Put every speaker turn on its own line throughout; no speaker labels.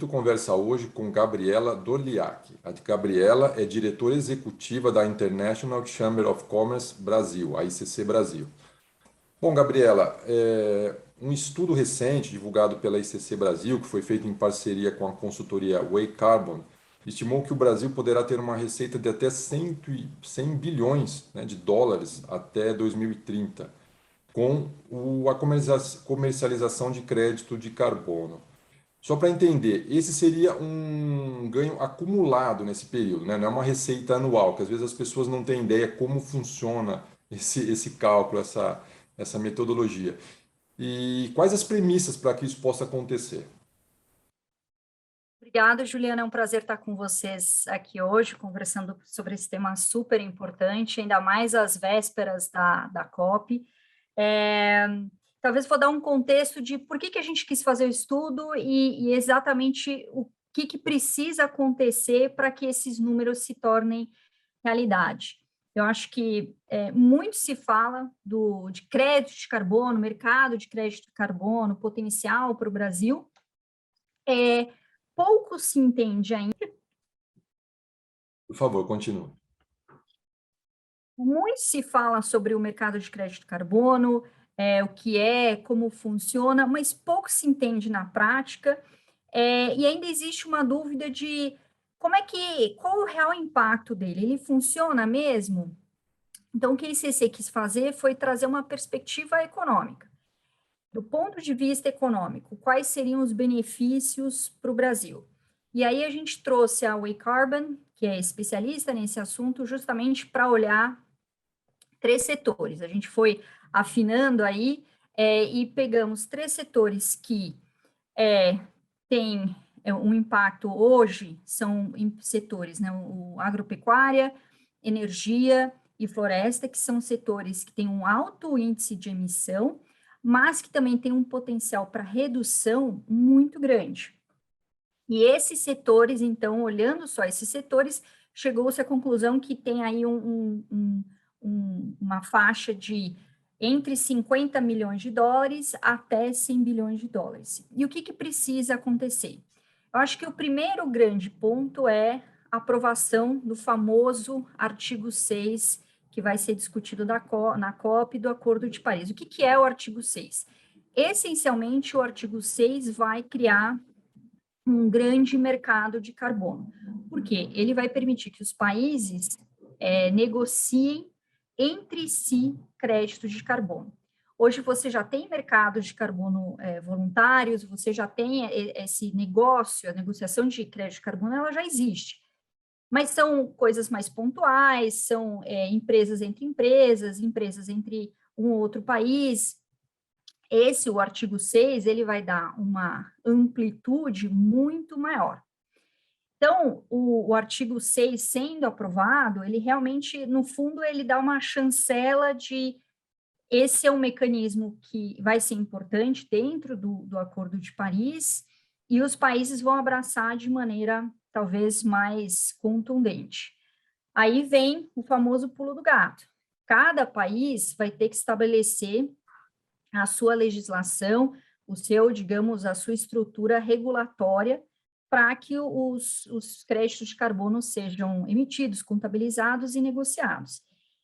Cripto conversa hoje com Gabriela Dorliac. A Gabriela é diretora executiva da International Chamber of Commerce Brasil, a ICC Brasil. Bom, Gabriela, um estudo recente divulgado pela ICC Brasil, que foi feito em parceria com a consultoria Way Carbon, estimou que o Brasil poderá ter uma receita de até 100 bilhões, né, de dólares até 2030, com a comercialização de crédito de carbono. Só para entender, esse seria um ganho acumulado nesse período, né? Não é uma receita anual, que às vezes as pessoas não têm ideia como funciona esse cálculo, essa metodologia. E quais as premissas para que isso possa acontecer?
Obrigada, Juliana. É um prazer estar com vocês aqui hoje, conversando sobre esse tema super importante, ainda mais às vésperas da COP. Talvez vou dar um contexto de por que a gente quis fazer o estudo e exatamente o que precisa acontecer para que esses números se tornem realidade. Eu acho que muito se fala de crédito de carbono, mercado de crédito de carbono, potencial para o Brasil. Pouco se entende ainda.
Por favor, continue.
Muito se fala sobre o mercado de crédito de carbono, o que é, como funciona, mas pouco se entende na prática, e ainda existe uma dúvida de qual o real impacto dele? Ele funciona mesmo? Então, o que a ICC quis fazer foi trazer uma perspectiva econômica. Do ponto de vista econômico, quais seriam os benefícios para o Brasil? E aí a gente trouxe a Way Carbon, que é especialista nesse assunto, justamente para olhar 3 setores. A gente foi afinando aí e pegamos 3 setores que têm um impacto hoje, são setores, né, o agropecuária, energia e floresta, que são setores que têm um alto índice de emissão, mas que também têm um potencial para redução muito grande. E esses setores, então, olhando só esses setores, chegou-se à conclusão que tem aí uma faixa de entre 50 milhões de dólares até 100 bilhões de dólares. E o que precisa acontecer? Eu acho que o primeiro grande ponto é a aprovação do famoso artigo 6, que vai ser discutido na COP do Acordo de Paris. O que é o artigo 6? Essencialmente, o artigo 6 vai criar um grande mercado de carbono. Por quê? Ele vai permitir que os países negociem entre si créditos de carbono. Hoje você já tem mercados de carbono voluntários, você já tem esse negócio, a negociação de crédito de carbono, ela já existe. Mas são coisas mais pontuais, são empresas entre um ou outro país. O artigo 6, ele vai dar uma amplitude muito maior. Então, o artigo 6 sendo aprovado, ele realmente, no fundo, ele dá uma chancela de esse é um mecanismo que vai ser importante dentro do Acordo de Paris, e os países vão abraçar de maneira talvez mais contundente. Aí vem o famoso pulo do gato. Cada país vai ter que estabelecer a sua legislação, digamos, a sua estrutura regulatória para que os créditos de carbono sejam emitidos, contabilizados e negociados.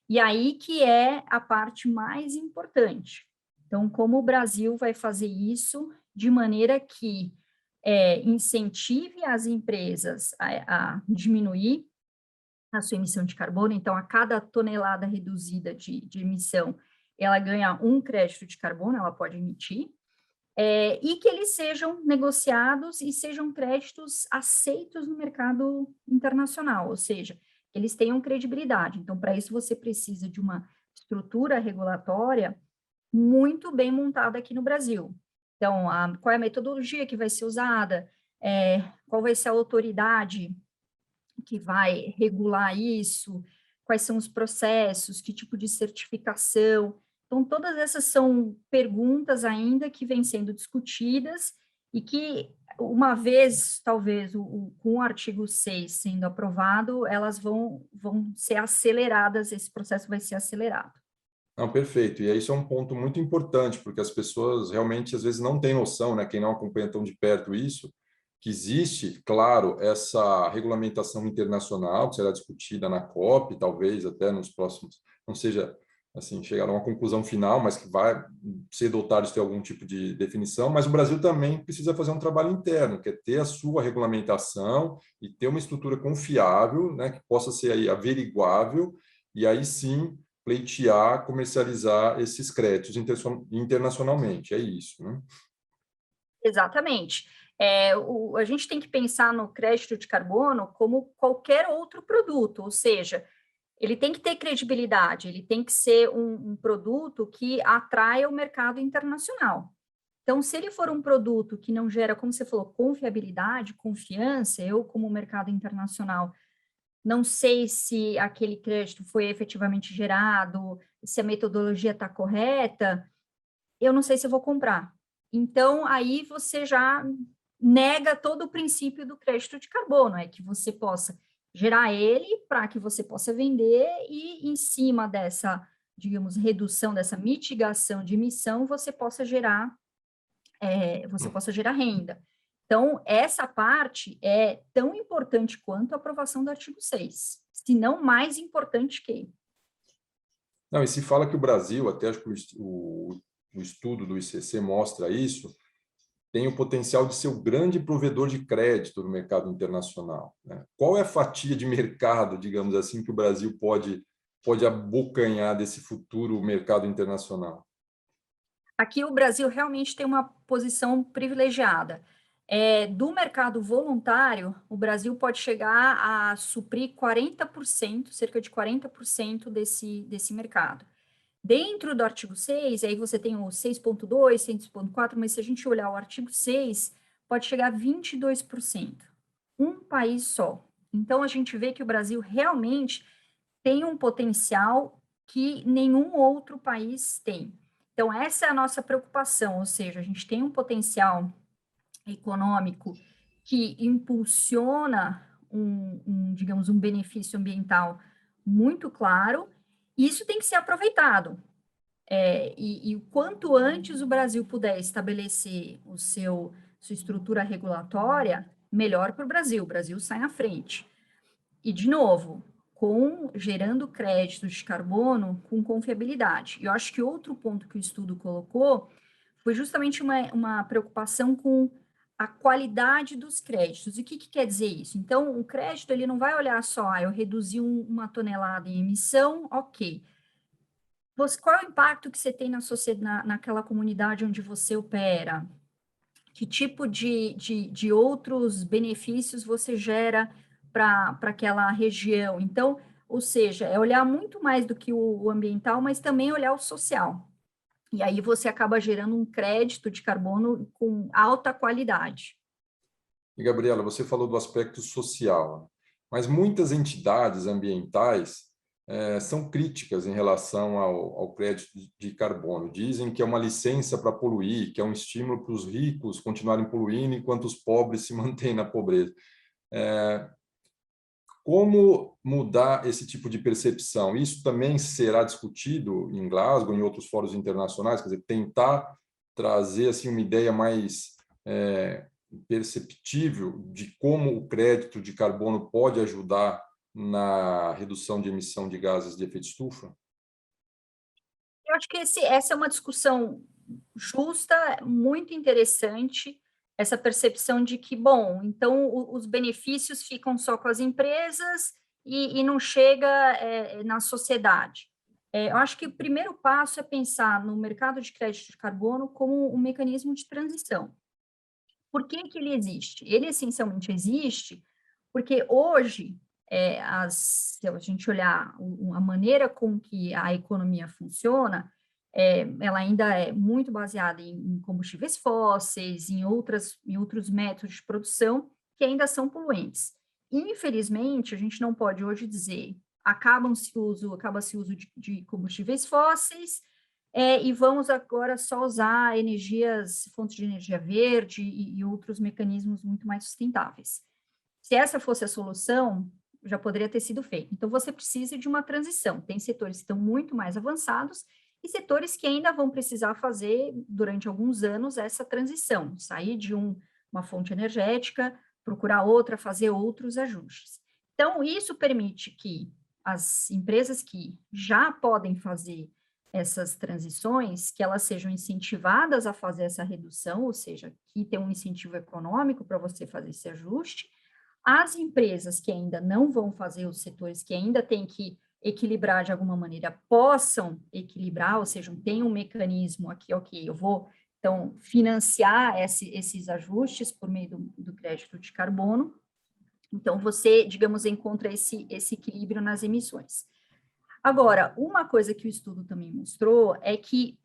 E aí que é a parte mais importante. Então, como o Brasil vai fazer isso de maneira que incentive as empresas a diminuir a sua emissão de carbono, então, a cada tonelada reduzida de emissão, ela ganha um crédito de carbono, ela pode emitir, e que eles sejam negociados e sejam créditos aceitos no mercado internacional, ou seja, eles tenham credibilidade. Então, para isso, você precisa de uma estrutura regulatória muito bem montada aqui no Brasil. Então, qual é a metodologia que vai ser usada, qual vai ser a autoridade que vai regular isso, quais são os processos, que tipo de certificação. Então, todas essas são perguntas ainda que vêm sendo discutidas e que, uma vez, talvez, com o artigo 6 sendo aprovado, elas vão ser aceleradas, esse processo vai ser acelerado.
Não, perfeito. E isso é um ponto muito importante, porque as pessoas realmente, às vezes, não têm noção, né? Quem não acompanha tão de perto isso, que existe, claro, essa regulamentação internacional que será discutida na COP, talvez até nos próximos, não seja assim, chegar a uma conclusão final, mas que vai cedo ou tarde ter algum tipo de definição, mas o Brasil também precisa fazer um trabalho interno, que é ter a sua regulamentação e ter uma estrutura confiável, né, que possa ser aí averiguável, e aí sim pleitear, comercializar esses créditos internacionalmente, é isso, né?
Exatamente. A gente tem que pensar no crédito de carbono como qualquer outro produto, ou seja, ele tem que ter credibilidade, ele tem que ser um produto que atraia o mercado internacional. Então, se ele for um produto que não gera, como você falou, confiabilidade, confiança, eu, como mercado internacional, não sei se aquele crédito foi efetivamente gerado, se a metodologia está correta, eu não sei se eu vou comprar. Então, aí você já nega todo o princípio do crédito de carbono, é que você possa gerar ele para que você possa vender e em cima dessa, digamos, redução, dessa mitigação de emissão, você possa gerar renda. Então, essa parte é tão importante quanto a aprovação do artigo 6, se não mais importante que.
Não, e se fala que o Brasil, até acho que o estudo do ICC mostra isso, tem o potencial de ser o grande provedor de crédito no mercado internacional, né? Qual é a fatia de mercado, digamos assim, que o Brasil pode abocanhar desse futuro mercado internacional?
Aqui o Brasil realmente tem uma posição privilegiada. Do mercado voluntário, o Brasil pode chegar a suprir 40%, cerca de 40% desse mercado. Dentro do artigo 6, aí você tem o 6.2, 6.4, mas se a gente olhar o artigo 6, pode chegar a 22%. Um país só. Então, a gente vê que o Brasil realmente tem um potencial que nenhum outro país tem. Então, essa é a nossa preocupação, ou seja, a gente tem um potencial econômico que impulsiona digamos, um benefício ambiental muito claro, e isso tem que ser aproveitado. E o quanto antes o Brasil puder estabelecer sua estrutura regulatória, melhor para o Brasil. O Brasil sai na frente. E, de novo, gerando créditos de carbono com confiabilidade. E eu acho que outro ponto que o estudo colocou foi justamente uma preocupação com a qualidade dos créditos. E o que quer dizer isso? Então, o crédito ele não vai olhar só, eu reduzi uma tonelada em emissão, ok. Qual é o impacto que você tem naquela comunidade onde você opera? Que tipo de outros benefícios você gera para aquela região? Então, ou seja, é olhar muito mais do que o ambiental, mas também olhar o social. E aí você acaba gerando um crédito de carbono com alta qualidade.
E, Gabriela, você falou do aspecto social, mas muitas entidades ambientais são críticas em relação ao crédito de carbono. Dizem que é uma licença para poluir, que é um estímulo para os ricos continuarem poluindo enquanto os pobres se mantêm na pobreza. Como mudar esse tipo de percepção? Isso também será discutido em Glasgow, em outros fóruns internacionais, quer dizer, tentar trazer assim uma ideia mais perceptível de como o crédito de carbono pode ajudar na redução de emissão de gases de efeito estufa?
Eu acho que essa é uma discussão justa, muito interessante, essa percepção de que, bom, então os benefícios ficam só com as empresas e não chega na sociedade. Eu acho que o primeiro passo é pensar no mercado de crédito de carbono como um mecanismo de transição. Por que que ele existe? Ele essencialmente existe porque hoje, se a gente olhar a maneira com que a economia funciona, ela ainda é muito baseada em combustíveis fósseis, em outros métodos de produção que ainda são poluentes. Infelizmente, a gente não pode hoje dizer acaba-se o uso de combustíveis fósseis, e vamos agora só usar fontes de energia verde e outros mecanismos muito mais sustentáveis. Se essa fosse a solução, já poderia ter sido feito. Então, você precisa de uma transição. Tem setores que estão muito mais avançados e setores que ainda vão precisar fazer, durante alguns anos, essa transição, sair de uma fonte energética, procurar outra, fazer outros ajustes. Então, isso permite que as empresas que já podem fazer essas transições, que elas sejam incentivadas a fazer essa redução, ou seja, que tem um incentivo econômico para você fazer esse ajuste. As empresas que ainda não vão fazer, os setores que ainda têm que equilibrar de alguma maneira, possam equilibrar, ou seja, tem um mecanismo aqui, ok, eu vou, então, financiar esses ajustes por meio do crédito de carbono. Então, você, digamos, encontra esse equilíbrio nas emissões. Agora, uma coisa que o estudo também mostrou é que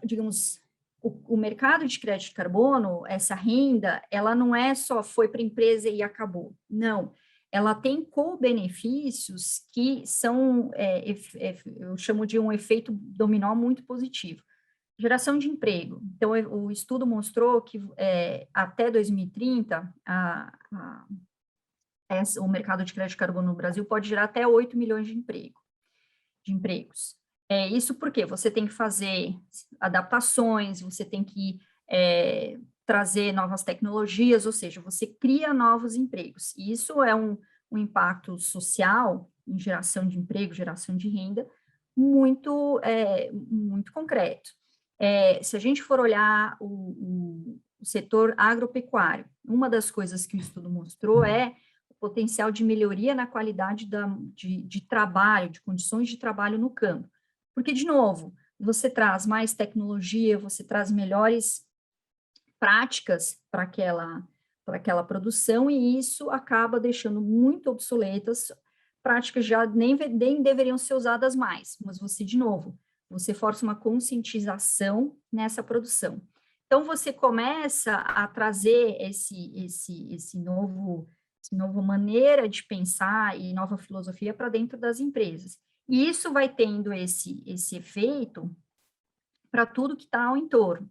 digamos, o mercado de crédito de carbono, essa renda, ela não é só foi para a empresa e acabou. Não, ela tem co-benefícios que são, eu chamo de um efeito dominó muito positivo. Geração de emprego. Então, o estudo mostrou que até 2030, o mercado de crédito de carbono no Brasil pode gerar até 8 milhões de empregos. Isso porque você tem que fazer adaptações, você tem que trazer novas tecnologias, ou seja, você cria novos empregos. E isso é um impacto social em geração de emprego, geração de renda, muito concreto. Se a gente for olhar o setor agropecuário, uma das coisas que o estudo mostrou é o potencial de melhoria na qualidade de trabalho, de condições de trabalho no campo. Porque, de novo, você traz mais tecnologia, você traz melhores práticas para aquela produção, e isso acaba deixando muito obsoletas práticas já nem deveriam ser usadas mais, mas você, de novo, você força uma conscientização nessa produção. Então, você começa a trazer esse novo maneira de pensar e nova filosofia para dentro das empresas. E isso vai tendo esse efeito para tudo que está ao entorno.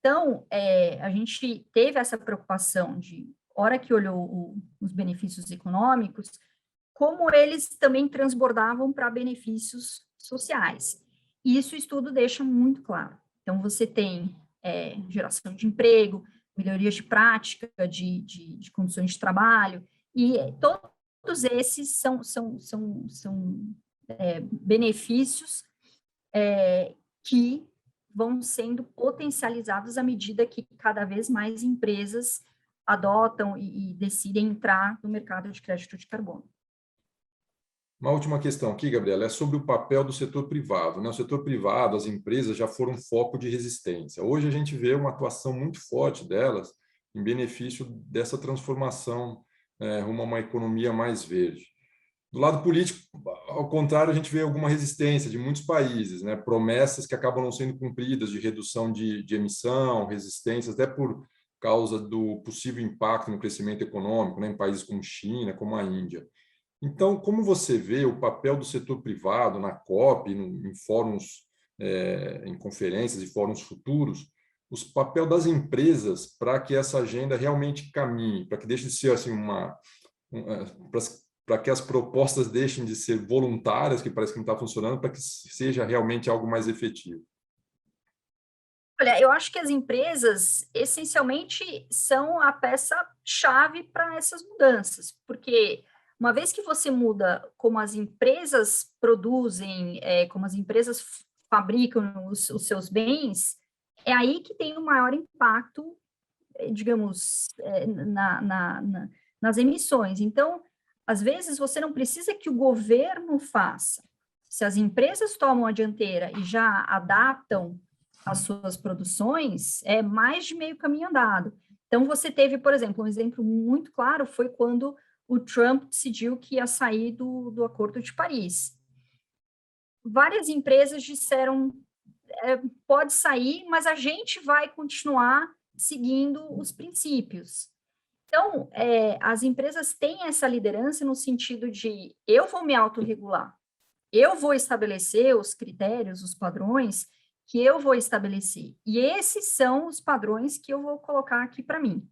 Então, a gente teve essa preocupação de, hora que olhou os benefícios econômicos, como eles também transbordavam para benefícios sociais. E isso o estudo deixa muito claro. Então, você tem geração de emprego, melhorias de prática, de condições de trabalho, e todos esses são benefícios que vão sendo potencializados à medida que cada vez mais empresas adotam e decidem entrar no mercado de crédito de carbono.
Uma última questão aqui, Gabriela, é sobre o papel do setor privado, né? O setor privado, as empresas já foram foco de resistência. Hoje a gente vê uma atuação muito forte delas em benefício dessa transformação rumo a uma economia mais verde. Do lado político, ao contrário, a gente vê alguma resistência de muitos países, né? Promessas que acabam não sendo cumpridas de redução de emissão, resistências, até por causa do possível impacto no crescimento econômico, né? Em países como China, como a Índia. Então, como você vê o papel do setor privado na COP, em fóruns, em conferências e fóruns futuros, o papel das empresas para que essa agenda realmente caminhe, para que deixe de ser assim para que as propostas deixem de ser voluntárias, que parece que não está funcionando, para que seja realmente algo mais efetivo?
Olha, eu acho que as empresas, essencialmente, são a peça-chave para essas mudanças, porque uma vez que você muda como as empresas produzem, como as empresas fabricam os seus bens, é aí que tem o maior impacto, digamos, nas emissões. Então, às vezes, você não precisa que o governo faça. Se as empresas tomam a dianteira e já adaptam as suas produções, é mais de meio caminho andado. Então, você teve, por exemplo, um exemplo muito claro foi quando o Trump decidiu que ia sair do Acordo de Paris. Várias empresas disseram, pode sair, mas a gente vai continuar seguindo os princípios. Então, as empresas têm essa liderança no sentido de eu vou me autorregular, eu vou estabelecer os critérios, os padrões que eu vou estabelecer. E esses são os padrões que eu vou colocar aqui para mim.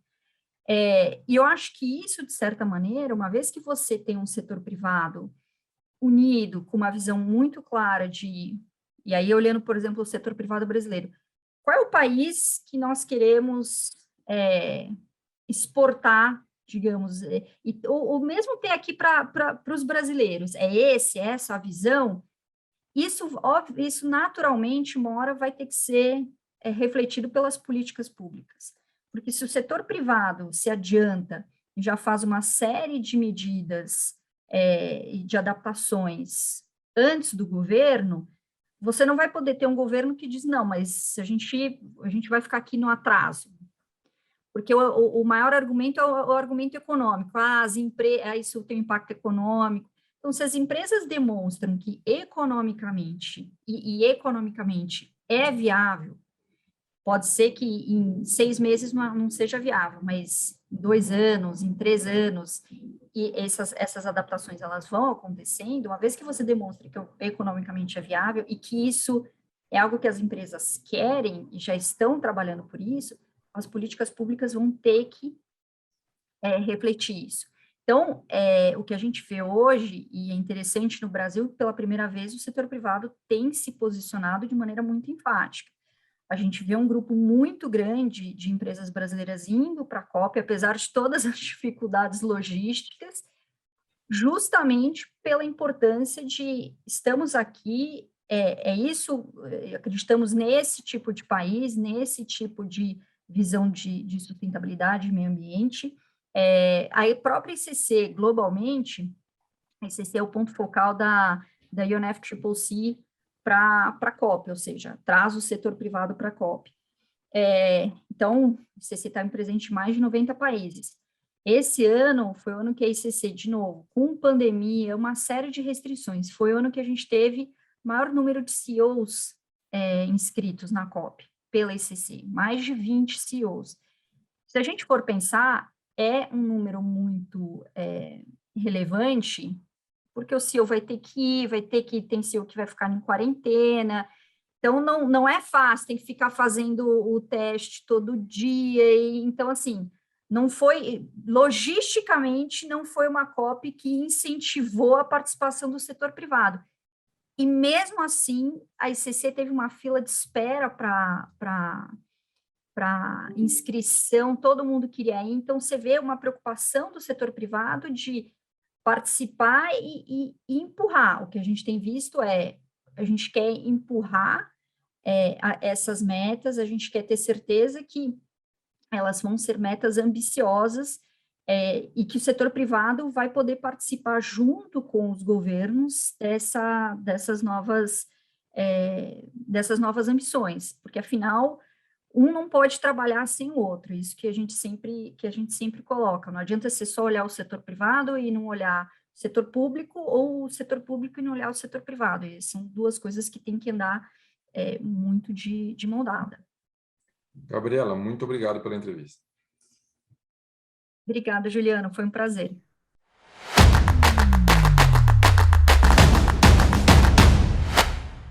E eu acho que isso, de certa maneira, uma vez que você tem um setor privado unido, com uma visão muito clara e aí olhando, por exemplo, o setor privado brasileiro, qual é o país que nós queremos exportar, digamos, ou mesmo ter aqui para os brasileiros. Essa a visão? Isso, óbvio, isso naturalmente, uma hora vai ter que ser refletido pelas políticas públicas. Porque se o setor privado se adianta e já faz uma série de medidas e de adaptações antes do governo, você não vai poder ter um governo que diz, não, mas a gente vai ficar aqui no atraso. Porque o maior argumento é o argumento econômico. Isso tem um impacto econômico. Então, se as empresas demonstram que economicamente, e economicamente é viável, pode ser que em 6 meses não seja viável, mas em 2 anos, em 3 anos, e essas adaptações elas vão acontecendo, uma vez que você demonstra que economicamente é viável e que isso é algo que as empresas querem e já estão trabalhando por isso, as políticas públicas vão ter que refletir isso. Então, o que a gente vê hoje, e é interessante no Brasil, pela primeira vez o setor privado tem se posicionado de maneira muito enfática. A gente vê um grupo muito grande de empresas brasileiras indo para a COP, apesar de todas as dificuldades logísticas, justamente pela importância de estamos aqui, acreditamos nesse tipo de país, nesse tipo de visão de sustentabilidade e meio ambiente. A própria ICC, globalmente, a ICC é o ponto focal da UNFCCC para a COP, ou seja, traz o setor privado para a COP. Então, a ICC está presente em mais de 90 países. Esse ano foi o ano que a ICC, de novo, com pandemia, uma série de restrições, foi o ano que a gente teve maior número de CEOs inscritos na COP, pela ICC, mais de 20 CEOs. Se a gente for pensar, é um número muito relevante, porque o CEO vai ter que ir, tem CEO que vai ficar em quarentena, então não é fácil, tem que ficar fazendo o teste todo dia, então assim, logisticamente não foi uma COP que incentivou a participação do setor privado. E mesmo assim, a ICC teve uma fila de espera para inscrição, todo mundo queria ir, então você vê uma preocupação do setor privado de participar e empurrar. O que a gente tem visto a gente quer empurrar essas metas, a gente quer ter certeza que elas vão ser metas ambiciosas e que o setor privado vai poder participar junto com os governos dessas novas ambições, porque afinal um não pode trabalhar sem o outro, isso que a gente sempre coloca. Não adianta você só olhar o setor privado e não olhar o setor público, ou o setor público e não olhar o setor privado. E são duas coisas que têm que andar muito de mão dada.
Gabriela, muito obrigado pela entrevista.
Obrigada, Juliano, foi um prazer.